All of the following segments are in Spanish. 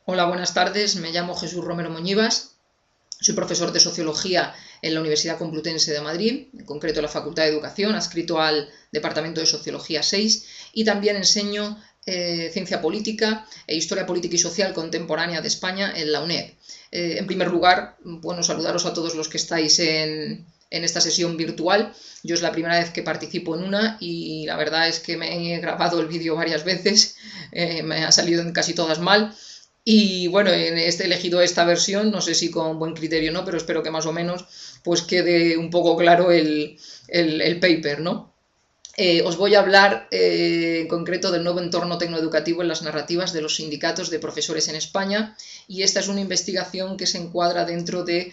Hola, buenas tardes. Me llamo Jesús Romero Moñivas. Soy profesor de Sociología en la Universidad Complutense de Madrid, en concreto en la Facultad de Educación, adscrito al Departamento de Sociología 6, y también enseño Ciencia Política e Historia Política y Social Contemporánea de España en la UNED. En primer lugar, bueno, saludaros a todos los que estáis en esta sesión virtual. Yo es la primera vez que participo en una y la verdad es que me he grabado el vídeo varias veces, me ha salido en casi todas mal. Y bueno, he elegido esta versión, no sé si con buen criterio o no, pero espero que más o menos pues quede un poco claro el paper, ¿no? Os voy a hablar en concreto del nuevo entorno tecnoeducativo en las narrativas de los sindicatos de profesores en España, y esta es una investigación que se encuadra dentro de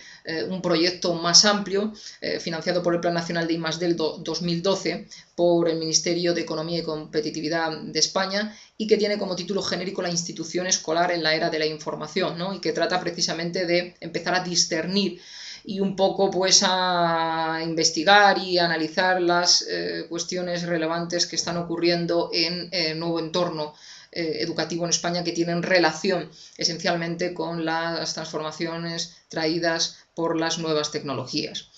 un proyecto más amplio financiado por el Plan Nacional de I+D 2012 por el Ministerio de Economía y Competitividad de España, y que tiene como título genérico La institución escolar en la era de la información, ¿no? Y que trata precisamente de empezar a discernir y un poco pues a investigar y a analizar las cuestiones relevantes que están ocurriendo en el nuevo entorno educativo en España, que tienen relación esencialmente con las transformaciones traídas por las nuevas tecnologías.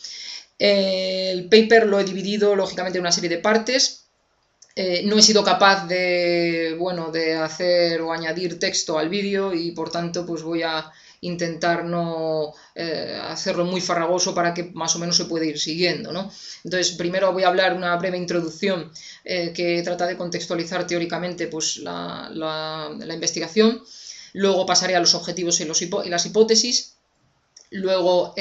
El paper lo he dividido lógicamente en una serie de partes. No he sido capaz de, bueno, de hacer o añadir texto al vídeo, y por tanto pues voy a intentar no hacerlo muy farragoso para que más o menos se pueda ir siguiendo, ¿no? Entonces, primero voy a hablar una breve introducción que trata de contextualizar teóricamente pues, la investigación. Luego pasaré a los objetivos y las hipótesis. Luego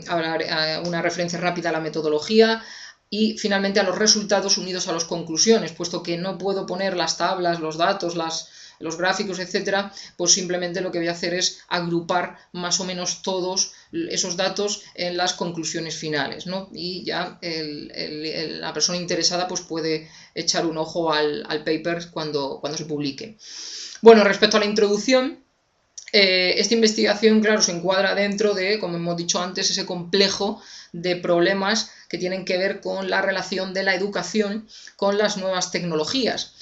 hablaré una referencia rápida a la metodología, y finalmente a los resultados unidos a las conclusiones, puesto que no puedo poner las tablas, los datos, los gráficos, etcétera, pues simplemente lo que voy a hacer es agrupar más o menos todos esos datos en las conclusiones finales, ¿no? Y ya la persona interesada pues puede echar un ojo al paper cuando se publique. Bueno, respecto a la introducción, esta investigación, claro, se encuadra dentro de, como hemos dicho antes, ese complejo de problemas que tienen que ver con la relación de la educación con las nuevas tecnologías.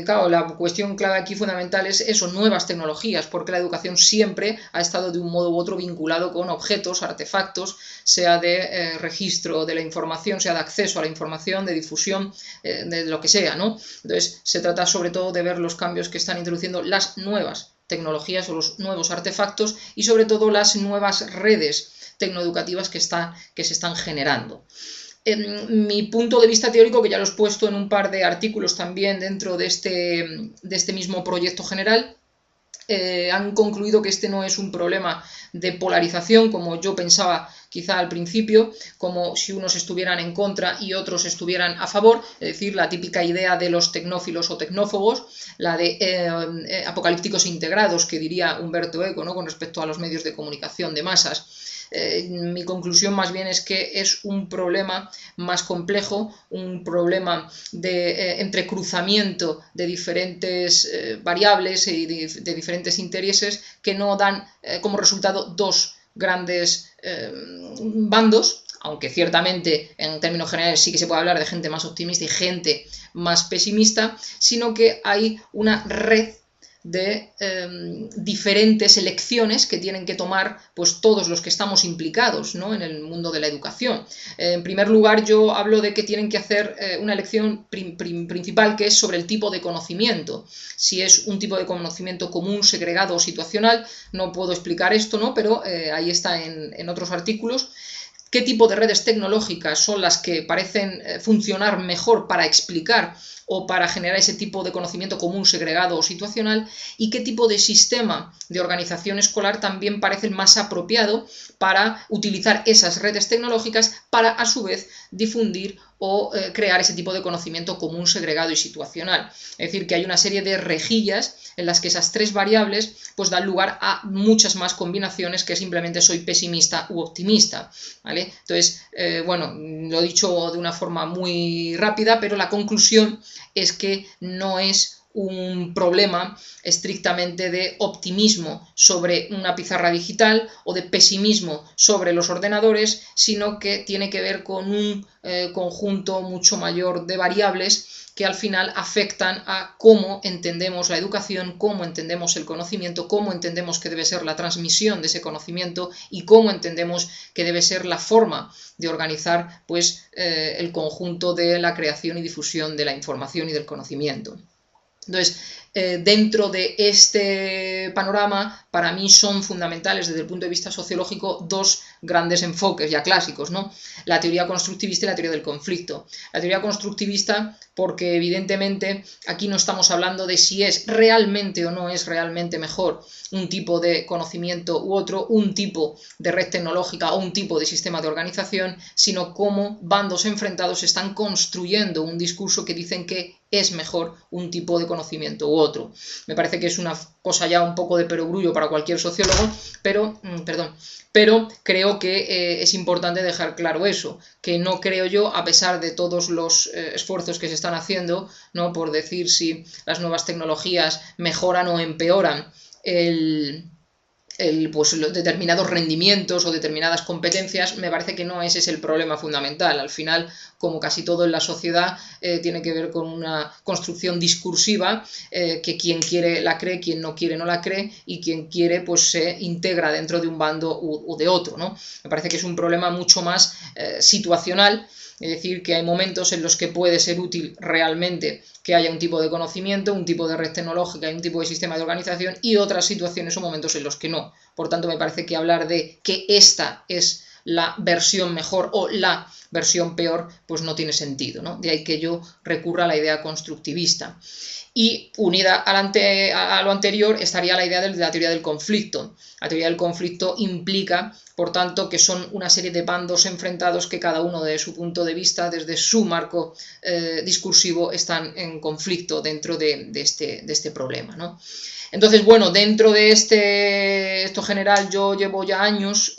Claro, la cuestión clave aquí fundamental es eso, nuevas tecnologías, porque la educación siempre ha estado de un modo u otro vinculado con objetos, artefactos, sea de registro de la información, sea de acceso a la información, de difusión, de lo que sea, ¿no? Entonces, se trata sobre todo de ver los cambios que están introduciendo las nuevas tecnologías o los nuevos artefactos, y sobre todo las nuevas redes tecnoeducativas que se están generando. Mi punto de vista teórico, que ya lo he puesto en un par de artículos también dentro de este mismo proyecto general, han concluido que este no es un problema de polarización, como yo pensaba quizá al principio, como si unos estuvieran en contra y otros estuvieran a favor, es decir, la típica idea de los tecnófilos o tecnófobos, la de apocalípticos integrados, que diría Humberto Eco, ¿no?, con respecto a los medios de comunicación de masas. Mi conclusión más bien es que es un problema más complejo, un problema de entrecruzamiento de diferentes variables y de diferentes intereses, que no dan como resultado dos grandes bandos, aunque ciertamente en términos generales sí que se puede hablar de gente más optimista y gente más pesimista, sino que hay una red de diferentes elecciones que tienen que tomar pues todos los que estamos implicados, ¿no?, en el mundo de la educación. En primer lugar, yo hablo de que tienen que hacer una elección principal, que es sobre el tipo de conocimiento. Si es un tipo de conocimiento común, segregado o situacional, no puedo explicar esto, ¿no?, pero ahí está en otros artículos. ¿Qué tipo de redes tecnológicas son las que parecen funcionar mejor para explicar o para generar ese tipo de conocimiento común, segregado o situacional? ¿Y qué tipo de sistema de organización escolar también parece más apropiado para utilizar esas redes tecnológicas para, a su vez, difundir o crear ese tipo de conocimiento común, segregado y situacional? Es decir, que hay una serie de rejillas en las que esas tres variables pues dan lugar a muchas más combinaciones que simplemente soy pesimista u optimista, ¿vale? Entonces, bueno, lo he dicho de una forma muy rápida, pero la conclusión es que no es un problema estrictamente de optimismo sobre una pizarra digital o de pesimismo sobre los ordenadores, sino que tiene que ver con un conjunto mucho mayor de variables que al final afectan a cómo entendemos la educación, cómo entendemos el conocimiento, cómo entendemos que debe ser la transmisión de ese conocimiento y cómo entendemos que debe ser la forma de organizar pues, el conjunto de la creación y difusión de la información y del conocimiento. Entonces, dentro de este panorama, para mí son fundamentales desde el punto de vista sociológico dos grandes enfoques ya clásicos, ¿no? La teoría constructivista y la teoría del conflicto. La teoría constructivista porque evidentemente aquí no estamos hablando de si es realmente o no es realmente mejor un tipo de conocimiento u otro, un tipo de red tecnológica o un tipo de sistema de organización, sino cómo bandos enfrentados están construyendo un discurso que dicen que es mejor un tipo de conocimiento u otro. Me parece que es una cosa ya un poco de perogrullo para cualquier sociólogo, pero creo que es importante dejar claro eso, que no creo yo, a pesar de todos los esfuerzos que se están haciendo, ¿no?, por decir si las nuevas tecnologías mejoran o empeoran pues, los determinados rendimientos o determinadas competencias, me parece que no ese es el problema fundamental. Al final, como casi todo en la sociedad, tiene que ver con una construcción discursiva, que quien quiere la cree, quien no quiere no la cree, y quien quiere pues se integra dentro de un bando u de otro, ¿no? Me parece que es un problema mucho más situacional. Es decir, que hay momentos en los que puede ser útil realmente que haya un tipo de conocimiento, un tipo de red tecnológica y un tipo de sistema de organización, y otras situaciones o momentos en los que no. Por tanto, me parece que hablar de que esta es la versión mejor o la versión peor, pues no tiene sentido, ¿no? De ahí que yo recurra a la idea constructivista. Y unida a lo anterior estaría la idea de la teoría del conflicto. La teoría del conflicto implica, por tanto, que son una serie de bandos enfrentados que cada uno desde su punto de vista, desde su marco discursivo, están en conflicto dentro de este problema, ¿no? Entonces, bueno, dentro de esto general yo llevo ya años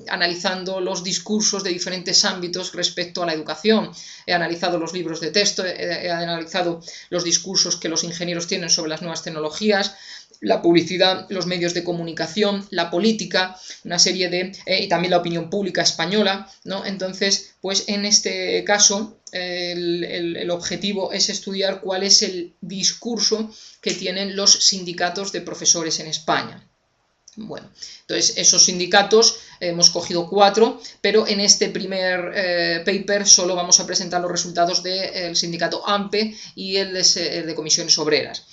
analizando los discursos de diferentes ámbitos respecto a la educación. He analizado los libros de texto, he analizado los discursos que los ingenieros tienen sobre las nuevas tecnologías, la publicidad, los medios de comunicación, la política, una serie de... y también la opinión pública española, ¿no? Entonces, pues en este caso, el objetivo es estudiar cuál es el discurso que tienen los sindicatos de profesores en España. Bueno, entonces esos sindicatos hemos cogido 4, pero en este primer paper solo vamos a presentar los resultados del sindicato AMPE y el de comisiones obreras.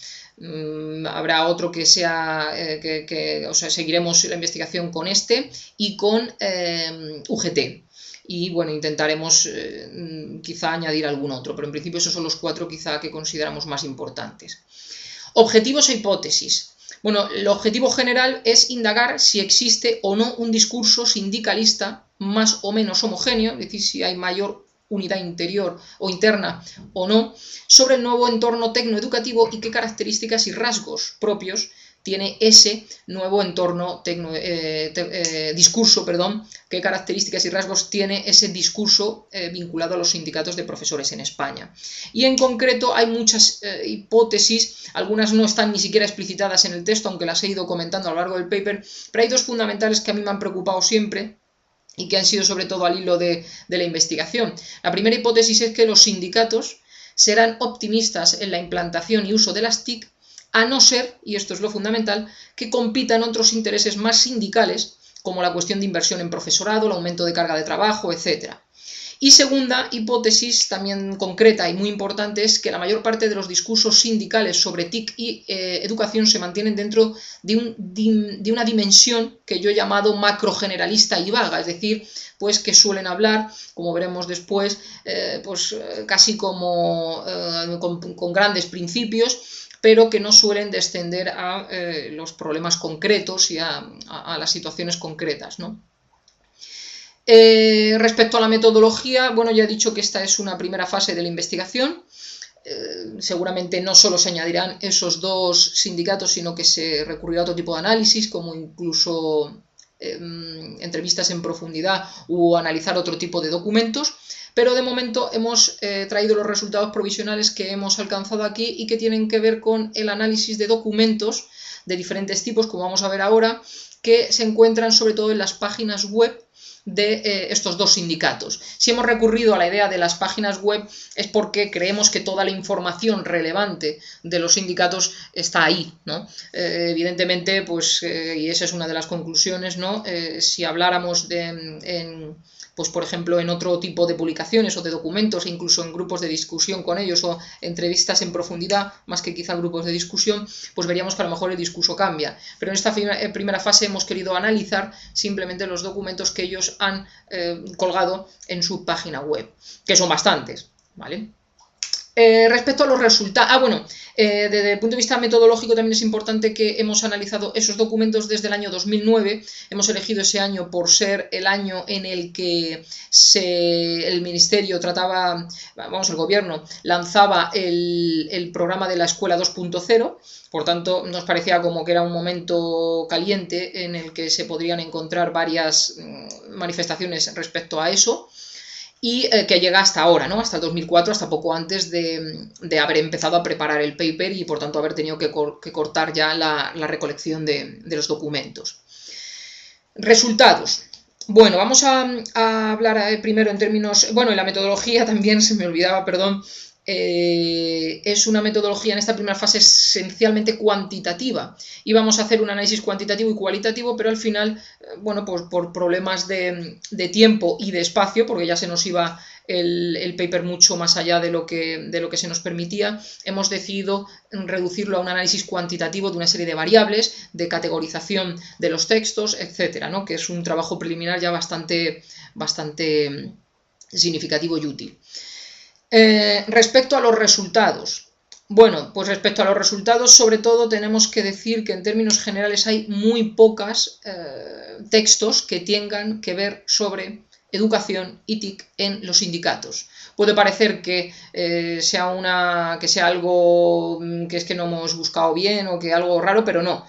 Habrá otro que sea, o sea, seguiremos la investigación con este y con UGT. Y bueno, intentaremos quizá añadir algún otro, pero en principio esos son los 4 quizá que consideramos más importantes. Objetivos e hipótesis. Bueno, el objetivo general es indagar si existe o no un discurso sindicalista más o menos homogéneo, es decir, si hay mayor unidad interior o interna o no, sobre el nuevo entorno tecnoeducativo y qué características y rasgos propios tiene ese nuevo entorno discurso, qué características y rasgos tiene ese discurso vinculado a los sindicatos de profesores en España. Y en concreto hay muchas hipótesis, algunas no están ni siquiera explicitadas en el texto, aunque las he ido comentando a lo largo del paper, pero hay 2 fundamentales que a mí me han preocupado siempre y que han sido sobre todo al hilo de la investigación. La primera hipótesis es que los sindicatos serán optimistas en la implantación y uso de las TIC, a no ser, y esto es lo fundamental, que compitan otros intereses más sindicales, como la cuestión de inversión en profesorado, el aumento de carga de trabajo, etc. Y segunda hipótesis, también concreta y muy importante, es que la mayor parte de los discursos sindicales sobre TIC y educación se mantienen dentro de una dimensión que yo he llamado macrogeneralista y vaga, es decir, pues que suelen hablar, como veremos después, casi como con grandes principios, pero que no suelen descender a los problemas concretos y a las situaciones concretas, ¿no? Respecto a la metodología, bueno, ya he dicho que esta es una primera fase de la investigación. Seguramente no solo se añadirán esos 2 sindicatos, sino que se recurrirá a otro tipo de análisis, como incluso entrevistas en profundidad o analizar otro tipo de documentos, pero de momento hemos traído los resultados provisionales que hemos alcanzado aquí y que tienen que ver con el análisis de documentos de diferentes tipos, como vamos a ver ahora, que se encuentran sobre todo en las páginas web de estos dos sindicatos. Si hemos recurrido a la idea de las páginas web es porque creemos que toda la información relevante de los sindicatos está ahí, ¿no? Evidentemente, pues, y esa es una de las conclusiones, ¿no? Si habláramos pues por ejemplo, en otro tipo de publicaciones o de documentos, e incluso en grupos de discusión con ellos o entrevistas en profundidad, más que quizá grupos de discusión, pues veríamos que a lo mejor el discurso cambia. Pero en esta primera fase hemos querido analizar simplemente los documentos que ellos han colgado en su página web, que son bastantes, ¿vale? Respecto a los resultados, desde el punto de vista metodológico también es importante que hemos analizado esos documentos desde el año 2009, hemos elegido ese año por ser el año en el que el Ministerio el Gobierno lanzaba el programa de la Escuela 2.0, por tanto nos parecía como que era un momento caliente en el que se podrían encontrar varias manifestaciones respecto a eso. Y que llega hasta ahora, ¿no? Hasta el 2004, hasta poco antes de haber empezado a preparar el paper y por tanto haber tenido que cortar ya la recolección de los documentos. Resultados. Bueno, vamos a hablar primero en términos... Bueno, y la metodología también, se me olvidaba, perdón. Es una metodología en esta primera fase esencialmente cuantitativa y vamos a hacer un análisis cuantitativo y cualitativo, pero al final, bueno, pues por problemas de tiempo y de espacio, porque ya se nos iba el paper mucho más allá de lo que se nos permitía, hemos decidido reducirlo a un análisis cuantitativo de una serie de variables, de categorización de los textos, etcétera, ¿no? Que es un trabajo preliminar ya bastante significativo y útil. Respecto a los resultados, bueno, pues respecto a los resultados sobre todo tenemos que decir que en términos generales hay muy pocos textos que tengan que ver sobre educación y TIC en los sindicatos. Puede parecer que sea algo que es que no hemos buscado bien o que algo raro, pero no.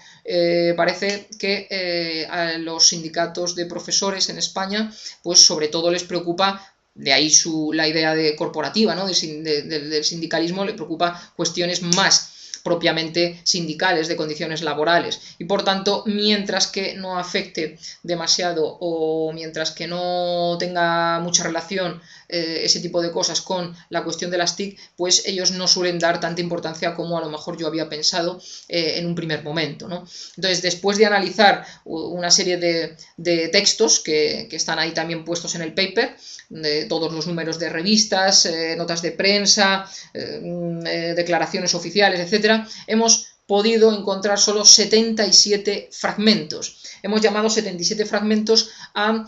Parece que a los sindicatos de profesores en España, pues sobre todo les preocupa. De ahí la idea corporativa, ¿no? del sindicalismo, le preocupa cuestiones más propiamente sindicales, de condiciones laborales. Y por tanto, mientras que no afecte demasiado o mientras que no tenga mucha relación ese tipo de cosas con la cuestión de las TIC, pues ellos no suelen dar tanta importancia como a lo mejor yo había pensado en un primer momento, ¿no? Entonces, después de analizar una serie de textos que están ahí también puestos en el paper, de todos los números de revistas, notas de prensa, declaraciones oficiales, etcétera, hemos podido encontrar solo 77 fragmentos. Hemos llamado 77 fragmentos a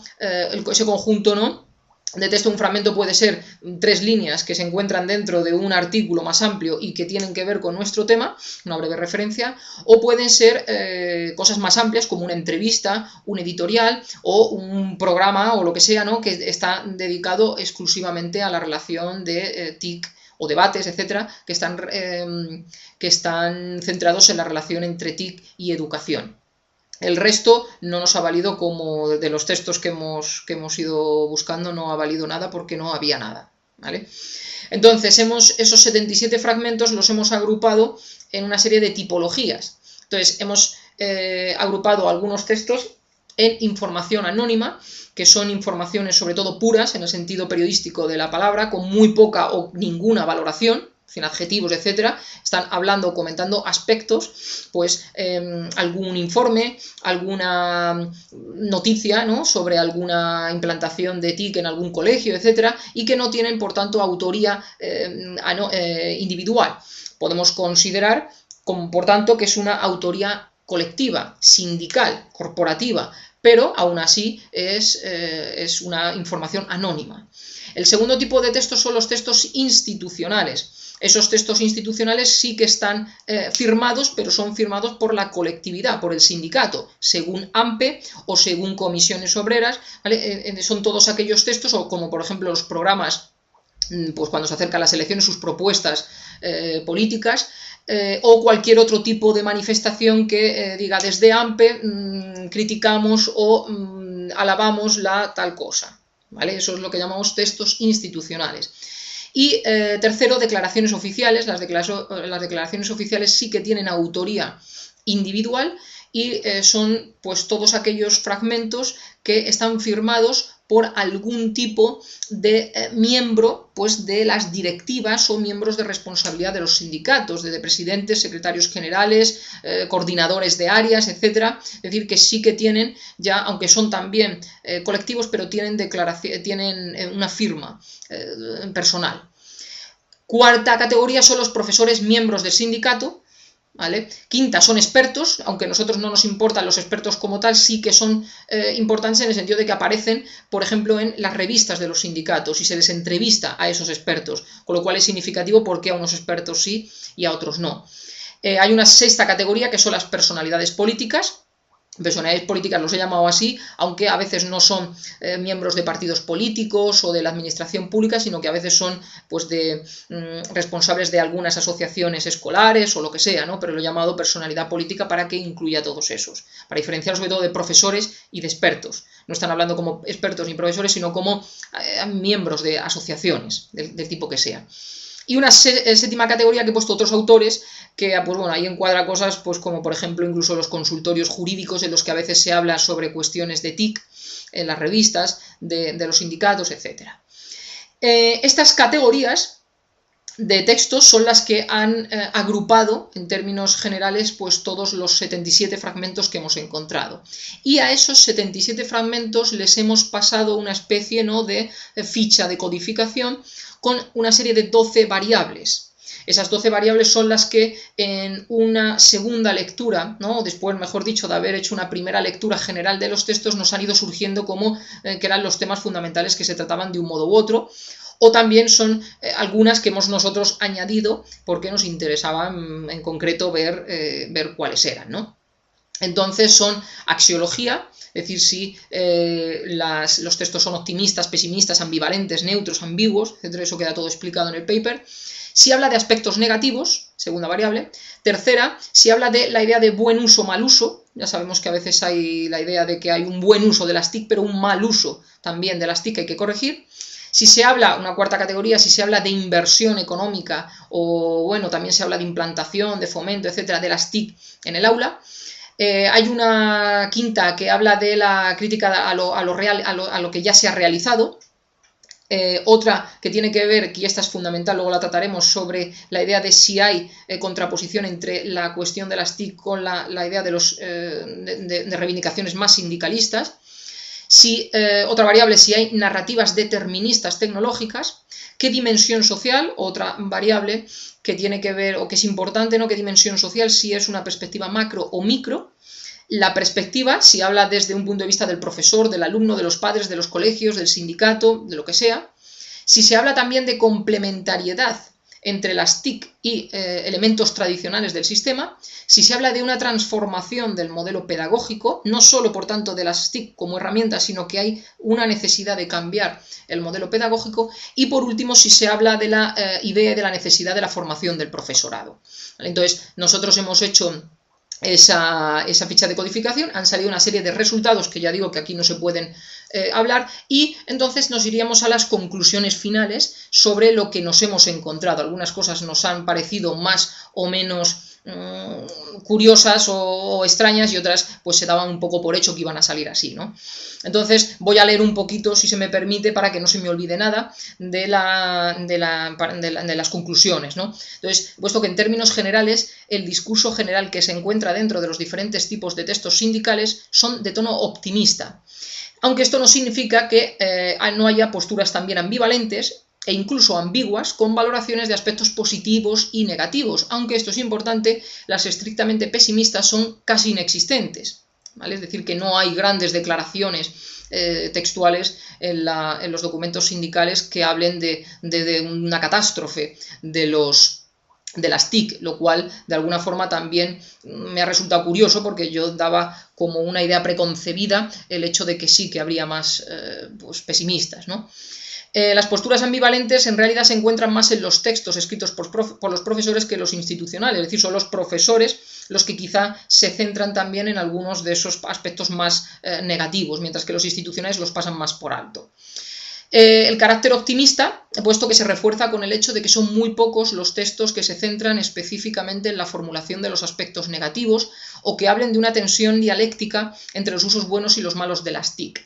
ese conjunto, ¿no? De texto. Un fragmento puede ser 3 líneas que se encuentran dentro de un artículo más amplio y que tienen que ver con nuestro tema, una breve referencia, o pueden ser cosas más amplias como una entrevista, un editorial o un programa o lo que sea, ¿no? Que está dedicado exclusivamente a la relación de TIC o debates, etcétera, que están centrados en la relación entre TIC y educación. El resto no nos ha valido, como de los textos que hemos ido buscando, no ha valido nada porque no había nada, ¿vale? Entonces, esos 77 fragmentos los hemos agrupado en una serie de tipologías. Entonces, hemos agrupado algunos textos en información anónima, que son informaciones sobre todo puras, en el sentido periodístico de la palabra, con muy poca o ninguna valoración, sin adjetivos, etcétera. Están hablando o comentando aspectos, pues algún informe, alguna noticia, ¿no? Sobre alguna implantación de TIC en algún colegio, etcétera, y que no tienen, por tanto, autoría individual. Podemos considerar, por tanto, que es una autoría colectiva, sindical, corporativa, pero aún así es una información anónima. El segundo tipo de textos son los textos institucionales. Esos textos institucionales sí que están firmados, pero son firmados por la colectividad, por el sindicato, según AMPE o según comisiones obreras, ¿vale? Son todos aquellos textos, o como por ejemplo los programas pues cuando se acercan las elecciones, sus propuestas políticas, o cualquier otro tipo de manifestación que diga desde AMPE criticamos o alabamos la tal cosa, ¿vale? Eso es lo que llamamos textos institucionales. Y tercero, declaraciones oficiales. Las declaraciones oficiales sí que tienen autoría individual y son pues todos aquellos fragmentos que están firmados por algún tipo de miembro pues, de las directivas o miembros de responsabilidad de los sindicatos, de presidentes, secretarios generales, coordinadores de áreas, etc. Es decir, que sí que tienen ya, aunque son también colectivos, pero tienen una firma personal. Cuarta categoría son los profesores miembros del sindicato, ¿vale? Quinta son expertos, aunque a nosotros no nos importan los expertos como tal, sí que son importantes en el sentido de que aparecen, por ejemplo, en las revistas de los sindicatos y se les entrevista a esos expertos, con lo cual es significativo porque a unos expertos sí y a otros no. Hay una sexta categoría que son las personalidades políticas. Personalidades políticas los he llamado así, aunque a veces no son miembros de partidos políticos o de la administración pública, sino que a veces son pues, responsables de algunas asociaciones escolares o lo que sea, ¿no? Pero lo he llamado personalidad política para que incluya a todos esos, para diferenciar sobre todo de profesores y de expertos. No están hablando como expertos ni profesores, sino como miembros de asociaciones, del tipo que sea. Y una séptima categoría que he puesto otros autores, que pues bueno, ahí encuadra cosas pues como por ejemplo incluso los consultorios jurídicos en los que a veces se habla sobre cuestiones de TIC en las revistas de los sindicatos, etc. Estas categorías de textos son las que han agrupado en términos generales pues todos los 77 fragmentos que hemos encontrado. Y a esos 77 fragmentos les hemos pasado una especie, ¿no?, de ficha de codificación con una serie de 12 variables. Esas 12 variables son las que en una segunda lectura, ¿no?, después, mejor dicho, de haber hecho una primera lectura general de los textos, nos han ido surgiendo como que eran los temas fundamentales que se trataban de un modo u otro, o también son algunas que hemos nosotros añadido porque nos interesaba en concreto ver cuáles eran, ¿no? Entonces son axiología, es decir, si los textos son optimistas, pesimistas, ambivalentes, neutros, ambiguos, etc. Eso queda todo explicado en el paper. Si habla de aspectos negativos, segunda variable. Tercera, si habla de la idea de buen uso, mal uso. Ya sabemos que a veces hay la idea de que hay un buen uso de las TIC, pero un mal uso también de las TIC hay que corregir. Si se habla, una cuarta categoría, si se habla de inversión económica o, bueno, también se habla de implantación, de fomento, etcétera, de las TIC en el aula. Hay una quinta que habla de la crítica a lo que ya se ha realizado. Otra que tiene que ver, y esta es fundamental, luego la trataremos, sobre la idea de si hay contraposición entre la cuestión de las TIC con la idea de reivindicaciones más sindicalistas. Otra variable, si hay narrativas deterministas tecnológicas. ¿Qué dimensión social? Otra variable que tiene que ver, o que es importante, ¿no? ¿Qué dimensión social? Si es una perspectiva macro o micro. La perspectiva, si habla desde un punto de vista del profesor, del alumno, de los padres, de los colegios, del sindicato, de lo que sea. Si se habla también de complementariedad entre las TIC y elementos tradicionales del sistema, si se habla de una transformación del modelo pedagógico, no solo por tanto de las TIC como herramientas, sino que hay una necesidad de cambiar el modelo pedagógico, y por último si se habla de la idea de la necesidad de la formación del profesorado. Entonces nosotros hemos hecho esa ficha de codificación, han salido una serie de resultados que ya digo que aquí no se pueden hablar, y entonces nos iríamos a las conclusiones finales sobre lo que nos hemos encontrado. Algunas cosas nos han parecido más o menos curiosas o extrañas, y otras pues se daban un poco por hecho que iban a salir así, ¿no? Entonces voy a leer un poquito, si se me permite, para que no se me olvide nada de las conclusiones, ¿no? Entonces, puesto que en términos generales el discurso general que se encuentra dentro de los diferentes tipos de textos sindicales son de tono optimista, aunque esto no significa que no haya posturas también ambivalentes e incluso ambiguas, con valoraciones de aspectos positivos y negativos, aunque esto es importante, las estrictamente pesimistas son casi inexistentes, ¿vale? Es decir, que no hay grandes declaraciones textuales en los documentos sindicales que hablen de una catástrofe de los de las TIC, lo cual de alguna forma también me ha resultado curioso porque yo daba como una idea preconcebida el hecho de que sí que habría más pues pesimistas, ¿no? Las posturas ambivalentes en realidad se encuentran más en los textos escritos por los profesores que los institucionales, es decir, son los profesores los que quizá se centran también en algunos de esos aspectos más negativos, mientras que los institucionales los pasan más por alto. El carácter optimista, puesto que se refuerza con el hecho de que son muy pocos los textos que se centran específicamente en la formulación de los aspectos negativos o que hablen de una tensión dialéctica entre los usos buenos y los malos de las TIC.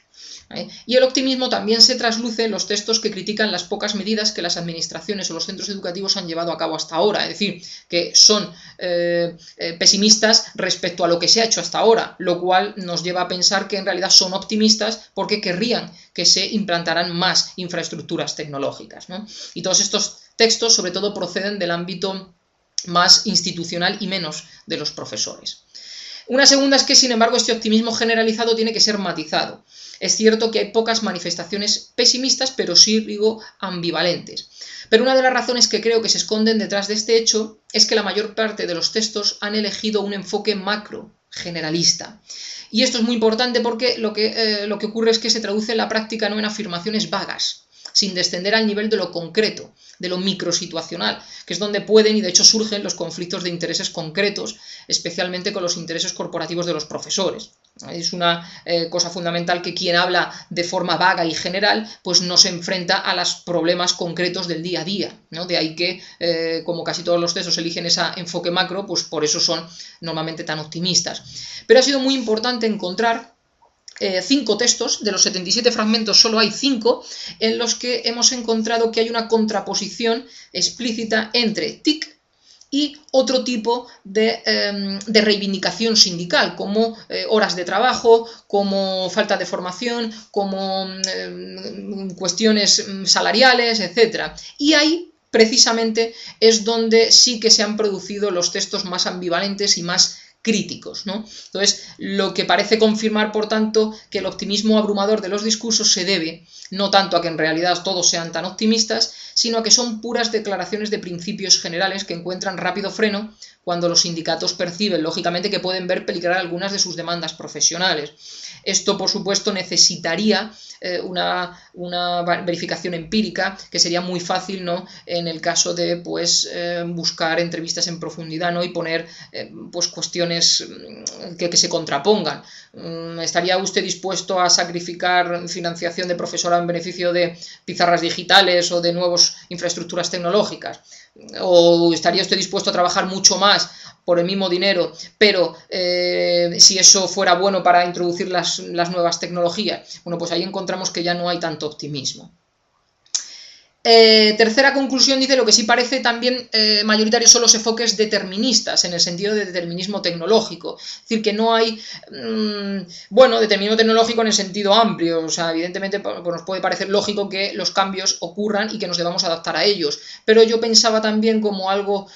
Y el optimismo también se trasluce en los textos que critican las pocas medidas que las administraciones o los centros educativos han llevado a cabo hasta ahora, es decir, que son pesimistas respecto a lo que se ha hecho hasta ahora, lo cual nos lleva a pensar que en realidad son optimistas porque querrían que se implantaran más infraestructuras tecnológicas, ¿no? Y todos estos textos sobre todo proceden del ámbito más institucional y menos de los profesores. Una segunda es que, sin embargo, este optimismo generalizado tiene que ser matizado. Es cierto que hay pocas manifestaciones pesimistas, pero sí, digo, ambivalentes. Pero una de las razones que creo que se esconden detrás de este hecho es que la mayor parte de los textos han elegido un enfoque macro, generalista. Y esto es muy importante porque lo que ocurre es que se traduce en la práctica no en afirmaciones vagas, sin descender al nivel de lo concreto, de lo microsituacional, que es donde pueden y de hecho surgen los conflictos de intereses concretos, especialmente con los intereses corporativos de los profesores. Es una cosa fundamental que quien habla de forma vaga y general pues no se enfrenta a los problemas concretos del día a día, ¿no? De ahí que, como casi todos los textos eligen ese enfoque macro, pues por eso son normalmente tan optimistas. Pero ha sido muy importante encontrar 5 textos, de los 77 fragmentos solo hay 5, en los que hemos encontrado que hay una contraposición explícita entre TIC y otro tipo de reivindicación sindical, como horas de trabajo, como falta de formación, como cuestiones salariales, etc. Y ahí precisamente es donde sí que se han producido los textos más ambivalentes y más críticos, ¿no? Entonces, lo que parece confirmar, por tanto, que el optimismo abrumador de los discursos se debe no tanto a que en realidad todos sean tan optimistas, sino a que son puras declaraciones de principios generales que encuentran rápido freno cuando los sindicatos perciben, lógicamente, que pueden ver peligrar algunas de sus demandas profesionales. Esto, por supuesto, necesitaría una verificación empírica, que sería muy fácil, ¿no?, en el caso de pues, buscar entrevistas en profundidad, ¿no?, y poner pues, cuestiones que se contrapongan. ¿Estaría usted dispuesto a sacrificar financiación de profesorado en beneficio de pizarras digitales o de nuevas infraestructuras tecnológicas? ¿O estaría usted dispuesto a trabajar mucho más por el mismo dinero, pero si eso fuera bueno para introducir las nuevas tecnologías? Bueno, pues ahí encontramos que ya no hay tanto optimismo. Tercera conclusión, dice, lo que sí parece también mayoritario son los enfoques deterministas, en el sentido de determinismo tecnológico. Es decir, que no hay, bueno, determinismo tecnológico en el sentido amplio. O sea, evidentemente pues nos puede parecer lógico que los cambios ocurran y que nos debamos adaptar a ellos. Pero yo pensaba también como algo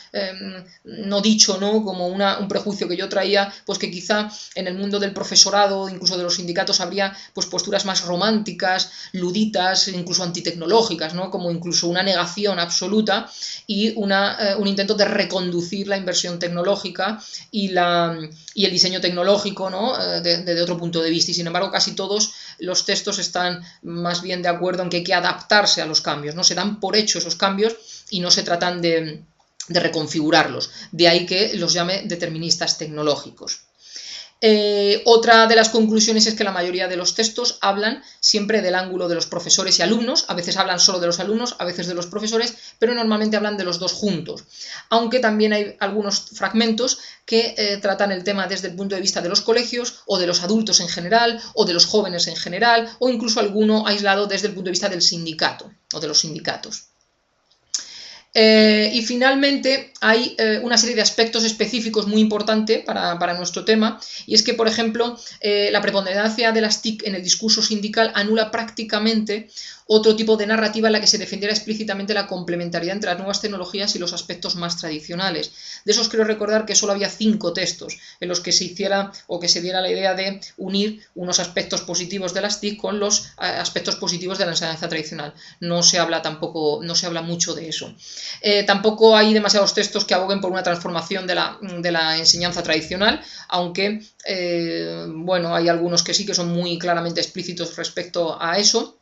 no dicho, ¿no?, como un prejuicio que yo traía, pues que quizá en el mundo del profesorado, incluso de los sindicatos, habría pues posturas más románticas, luditas, incluso antitecnológicas, ¿no?, como incluso una negación absoluta y un intento de reconducir la inversión tecnológica y el diseño tecnológico, ¿no?, de otro punto de vista. Y sin embargo, casi todos los textos están más bien de acuerdo en que hay que adaptarse a los cambios, ¿no? Se dan por hecho esos cambios y no se tratan de reconfigurarlos. De ahí que los llame deterministas tecnológicos. Otra de las conclusiones es que la mayoría de los textos hablan siempre del ángulo de los profesores y alumnos, a veces hablan solo de los alumnos, a veces de los profesores, pero normalmente hablan de los dos juntos, aunque también hay algunos fragmentos que tratan el tema desde el punto de vista de los colegios o de los adultos en general o de los jóvenes en general o incluso alguno aislado desde el punto de vista del sindicato o de los sindicatos. Y finalmente hay una serie de aspectos específicos muy importantes para nuestro tema, y es que, por ejemplo, la preponderancia de las TIC en el discurso sindical anula prácticamente otro tipo de narrativa en la que se defendiera explícitamente la complementariedad entre las nuevas tecnologías y los aspectos más tradicionales. De esos creo recordar que solo había 5 textos en los que se hiciera o que se diera la idea de unir unos aspectos positivos de las TIC con los aspectos positivos de la enseñanza tradicional. No se habla mucho de eso. Tampoco hay demasiados textos que aboguen por una transformación de la enseñanza tradicional, aunque, bueno, hay algunos que sí que son muy claramente explícitos respecto a eso.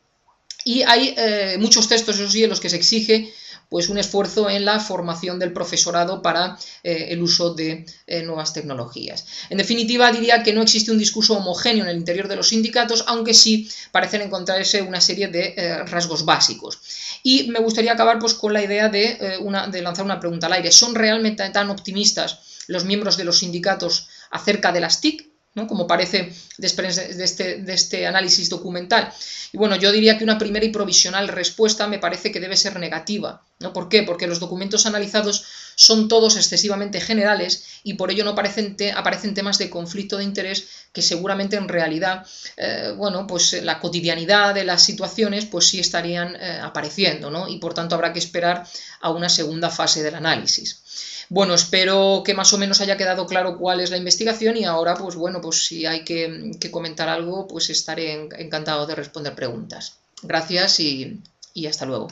Y hay muchos textos, eso sí, en los que se exige pues un esfuerzo en la formación del profesorado para el uso de nuevas tecnologías. En definitiva, diría que no existe un discurso homogéneo en el interior de los sindicatos, aunque sí parecen encontrarse una serie de rasgos básicos. Y me gustaría acabar pues, con la idea de lanzar una pregunta al aire. ¿Son realmente tan optimistas los miembros de los sindicatos acerca de las TIC, ¿no? Como parece de este análisis documental? Y bueno, yo diría que una primera y provisional respuesta me parece que debe ser negativa, ¿no? ¿Por qué? Porque los documentos analizados son todos excesivamente generales y por ello no aparecen temas de conflicto de interés que seguramente en realidad, bueno, pues la cotidianidad de las situaciones pues sí estarían apareciendo, ¿no? Y por tanto habrá que esperar a una segunda fase del análisis. Bueno, espero que más o menos haya quedado claro cuál es la investigación y ahora, pues bueno, pues si hay que comentar algo, pues estaré encantado de responder preguntas. Gracias y hasta luego.